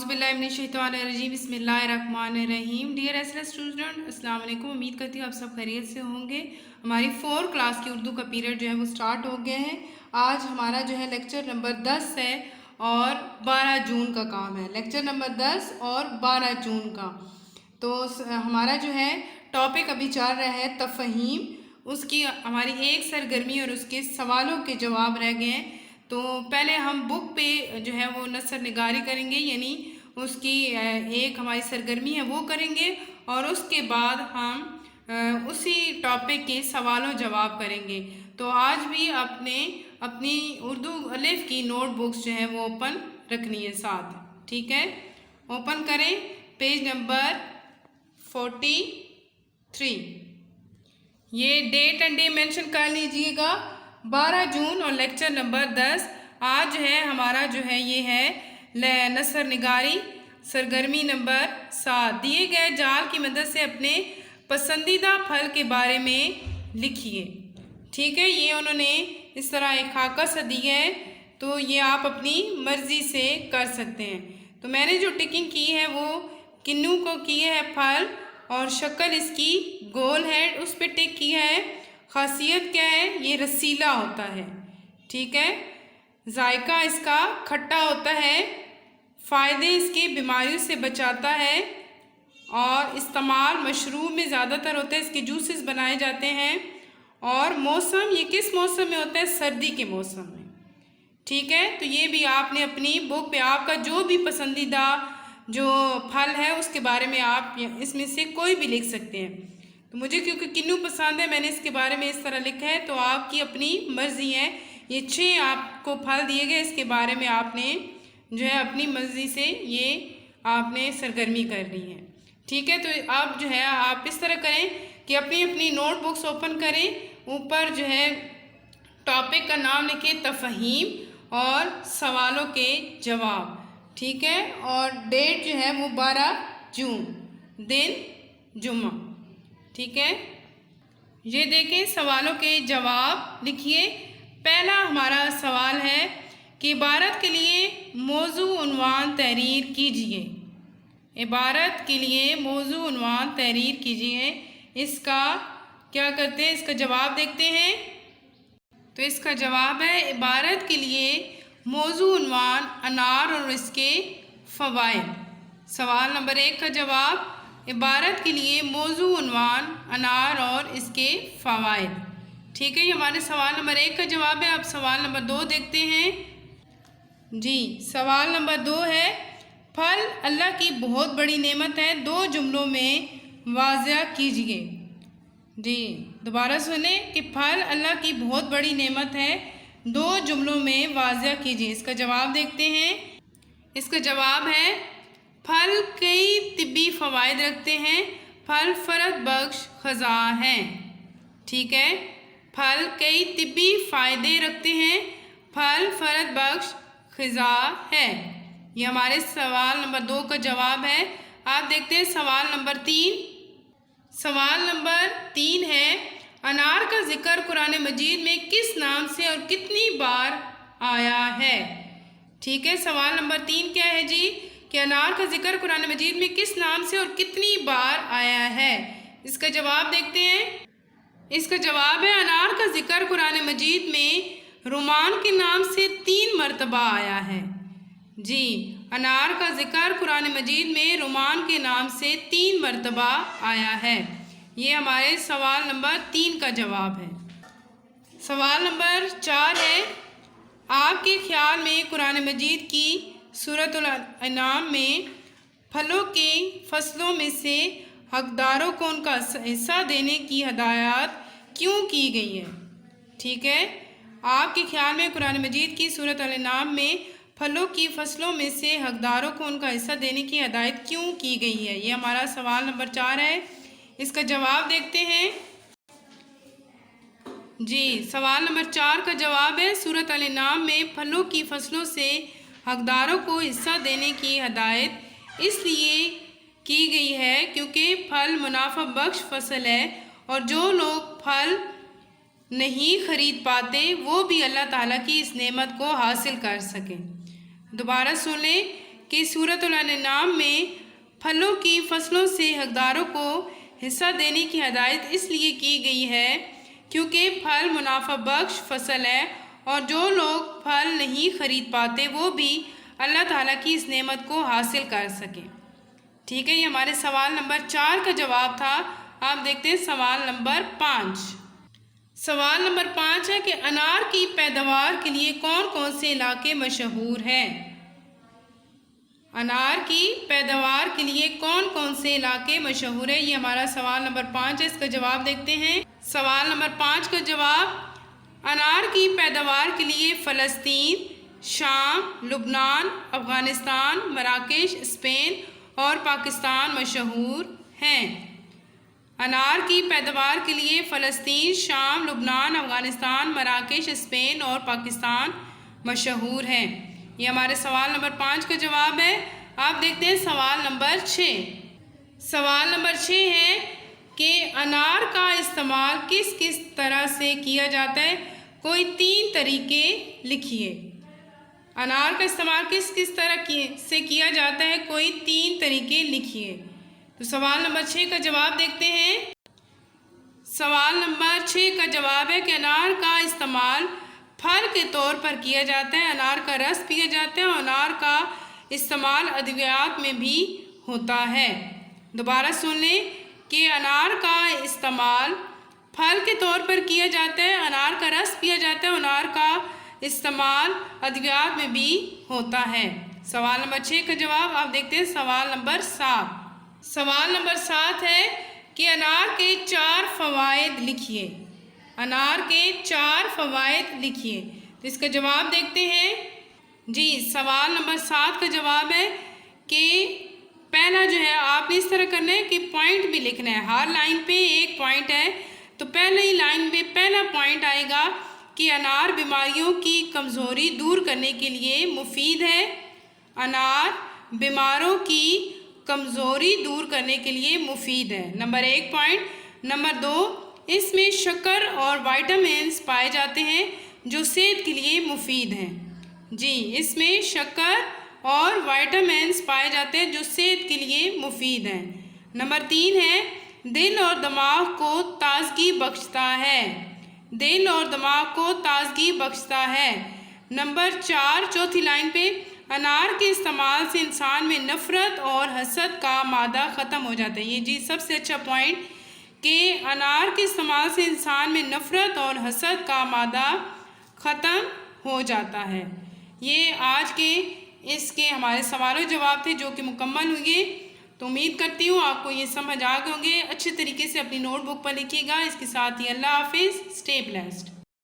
औज़ुबिल्लाहिमिनश्शैतानिर्रजीम बिस्मिल्लाहिर्रहमानिर्रहीम। Dear SLS student, अस्सलाम वालेकुम। उम्मीद करती हूँ आप सब खैरियत से होंगे। हमारी 4 क्लास की उर्दू का पीरियड जो है वो स्टार्ट हो गया है। आज हमारा जो है लेक्चर नंबर 10 है और 12 जून का काम है। लेक्चर नंबर 10 और 12 जून का। तो हमारा जो है टॉपिक अभी चल रहा है तफ़हीम। उसकी हमारी एक सरगर्मी और उसके सवालों के जवाब रह गए हैं। तो पहले हम बुक पे जो है वो नसर निगारी करेंगे, यानी उसकी एक हमारी सरगर्मी है वो करेंगे और उसके बाद हम उसी टॉपिक के सवालों जवाब करेंगे। तो आज भी अपनी उर्दू अलिफ की नोटबुक्स जो है वो ओपन रखनी है साथ, ठीक है। ओपन करें पेज नंबर 43। ये डेट एंड डे मेंशन कर लीजिएगा, 12 जून और लेक्चर नंबर 10। आज जो है हमारा जो है ये है नसर निगारी सरगर्मी नंबर 7। दिए गए जाल की मदद से अपने पसंदीदा फल के बारे में लिखिए, ठीक है। ये उन्होंने इस तरह एक खाका सा दिया है, तो ये आप अपनी मर्ज़ी से कर सकते हैं। तो मैंने जो टिकिंग की है वो किन्नू को की है फल और शक्ल इसकी गोल है, उस पर टिक किया है। खासियत क्या है, ये रसीला होता है, ठीक है। जायका इसका खट्टा होता है। फ़ायदे इसके बीमारियों से बचाता है और इस्तेमाल मशरूब में ज़्यादातर होता है, इसके जूसेस बनाए जाते हैं। और मौसम, ये किस मौसम में होता है, सर्दी के मौसम में, ठीक है। तो ये भी आपने अपनी बुक पे आपका जो भी पसंदीदा जो फल है उसके बारे में आप इसमें से कोई भी लिख सकते हैं। तो मुझे क्योंकि किन्नू पसंद है मैंने इसके बारे में इस तरह लिखा है, तो आपकी अपनी मर्ज़ी है। ये 6 आपको फल दिए गए, इसके बारे में आपने जो है अपनी मर्ज़ी से ये आपने सरगर्मी करनी है, ठीक है। तो अब जो है आप इस तरह करें कि अपनी अपनी नोटबुक्स ओपन करें, ऊपर जो है टॉपिक का नाम लिखें तफ़हीम और सवालों के जवाब, ठीक है। और डेट जो है वो 12 जून, दिन जुम्मा, ठीक है। ये देखें सवालों के जवाब लिखिए। पहला हमारा सवाल है कि इबारत के लिए मौजू उन्वान तहरीर कीजिए। इबारत के लिए मौजू उन्वान तहरीर कीजिए। इसका क्या करते हैं, इसका जवाब देखते हैं। तो इसका जवाब है, इबारत के लिए मौजू उन्वान अनार और इसके फ़वाइद। सवाल नंबर 1 का जवाब, इबारत के लिए मौजू उन्वान अनार और इसके फ़वाइद, ठीक है। ये हमारे सवाल नंबर 1 का जवाब है। अब सवाल नंबर 2 देखते हैं जी। सवाल नंबर 2 है, फल अल्लाह की बहुत बड़ी नेमत है, 2 जुमलों में वाज़ह कीजिए। जी दोबारा सुने कि फल अल्लाह की बहुत बड़ी नेमत है, 2 जुमलों में वाज़ह कीजिए। इसका जवाब देखते हैं। इसका जवाब है, फल कई तिब्बी फ़वाइद रखते हैं, फल फ़रत बख्श ग़ज़ा हैं, ठीक है। फल कई तिब्बी फ़ायदे रखते हैं, फल फ़रत बख्श ग़ज़ा है। ये हमारे सवाल नंबर 2 का जवाब है। आप देखते हैं सवाल नंबर 3। सवाल नंबर 3 है, अनार का जिक्र कुरान मजीद में किस नाम से और कितनी बार आया है, ठीक है। सवाल नंबर 3 क्या है जी, कि अनार का जिक्र कुरान मजीद में किस नाम से और कितनी बार आया है। इसका जवाब देखते हैं। इसका जवाब है, अनार का जिक्र कुरान मजीद में रुमान के नाम से 3 मरतबा आया है। जी अनार का जिक्र कुरान मजीद में रुमान के नाम से 3 मरतबा आया है। ये हमारे सवाल नंबर 3 का जवाब है। सवाल नंबर 4 है, आपके ख्याल में कुरान मजीद की सूरतुल अनाम में फलों के फसलों में से हकदारों को उनका हिस्सा देने की हदायत क्यों की गई है, ठीक है। आपके ख्याल में कुरान मजीद की सूरतुल अनाम में फलों की फसलों में से हकदारों को उनका हिस्सा देने की हदायत क्यों की गई है। ये हमारा सवाल नंबर 4 है। इसका जवाब देखते हैं जी। सवाल नंबर 4 का जवाब है, सूरत अल-अनाम में फलों की फसलों से हकदारों को हिस्सा देने की हदायत इसलिए की गई है क्योंकि फल मुनाफा बख्श फसल है और जो लोग फल नहीं खरीद पाते वो भी अल्लाह ताला की इस नेमत को हासिल कर सकें। दोबारा सुन लें کہ سورۃ الانعام میں پھلوں کی فصلوں سے حقداروں کو حصہ دینے کی ہدایت اس لیے کی گئی ہے کیونکہ پھل منافع بخش فصل ہے اور جو لوگ پھل نہیں خرید پاتے وہ بھی اللہ تعالیٰ کی اس نعمت کو حاصل کر سکیں۔ ٹھیک ہے، یہ ہمارے سوال نمبر 4 کا جواب تھا۔ آپ دیکھتے ہیں سوال نمبر 5۔ سوال نمبر 5 ہے کہ انار کی پیداوار کے لیے کون کون سے علاقے مشہور ہیں؟ انار کی پیداوار کے لیے کون کون سے علاقے مشہور ہیں؟ یہ ہمارا سوال نمبر 5 ہے۔ اس کا جواب دیکھتے ہیں۔ سوال نمبر 5 کا جواب، انار کی پیداوار کے لیے فلسطین، شام، لبنان، افغانستان، مراکش، اسپین اور پاکستان مشہور ہیں۔ انار کی پیداوار کے لیے فلسطین، شام، لبنان، افغانستان، مراکش، اسپین اور پاکستان مشہور ہیں۔ یہ ہمارے سوال نمبر 5 کا جواب ہے۔ آپ دیکھتے ہیں سوال نمبر 6۔ سوال نمبر 6 ہے کہ انار کا استعمال کس کس طرح سے کیا جاتا ہے؟ کوئی 3 طریقے لکھیے۔ انار کا استعمال کس کس طرح سے کیا جاتا ہے؟ کوئی 3 طریقے لکھیے۔ تو سوال نمبر 6 کا جواب دیکھتے ہیں۔ سوال نمبر 6 کا جواب ہے کہ انار کا استعمال پھل کے طور پر کیا جاتا ہے، انار کا رس پیا جاتا ہے اور انار کا استعمال ادویات میں بھی ہوتا ہے۔ دوبارہ سن لیں کہ انار کا استعمال پھل کے طور پر کیا جاتا ہے، انار کا رس پیا جاتا ہے، انار کا استعمال ادویات میں بھی ہوتا ہے۔ سوال نمبر 6 کا جواب آپ دیکھتے ہیں سوال نمبر 7۔ سوال نمبر 7 ہے کہ انار کے 4 فوائد لکھیے۔ انار کے 4 فوائد لکھیے۔ تو اس کا جواب دیکھتے ہیں۔ جی، سوال نمبر 7 کا جواب ہے کہ پہلا جو ہے آپ نے اس طرح کرنا ہے کہ پوائنٹ بھی لکھنا ہے۔ ہر لائن پہ ایک پوائنٹ ہے، تو پہلے ہی لائن پہ پہلا پوائنٹ آئے گا کہ انار بیماریوں کی کمزوری دور کرنے کے لیے مفید ہے۔ انار بیماروں کی کمزوری دور کرنے کے لیے مفید ہے، نمبر 1 پوائنٹ۔ نمبر 2، اس میں شکر اور وائٹامنس پائے جاتے ہیں جو صحت کے لیے مفید ہیں۔ جی، اس میں شکر اور وائٹامنس پائے جاتے ہیں جو صحت کے لیے مفید ہیں۔ نمبر 3 ہے دل اور دماغ کو تازگی بخشتا ہے۔ دل اور دماغ کو تازگی بخشتا ہے۔ نمبر 4 چوتھی لائن پہ، انار کے استعمال سے انسان میں نفرت اور حسد کا مادہ ختم ہو جاتا ہے۔ یہ جی سب سے اچھا پوائنٹ کہ انار کے استعمال سے انسان میں نفرت اور حسد کا مادہ ختم ہو جاتا ہے۔ یہ آج کے اس کے ہمارے سوال و جواب تھے جو کہ مکمل ہوئے۔ تو امید کرتی ہوں آپ کو یہ سمجھ آ گئے ہوں گے۔ اچھے طریقے سے اپنی نوٹ بک پر لکھیے گا۔ اس کے ساتھ ہی اللہ حافظ، اسٹے بلیسڈ۔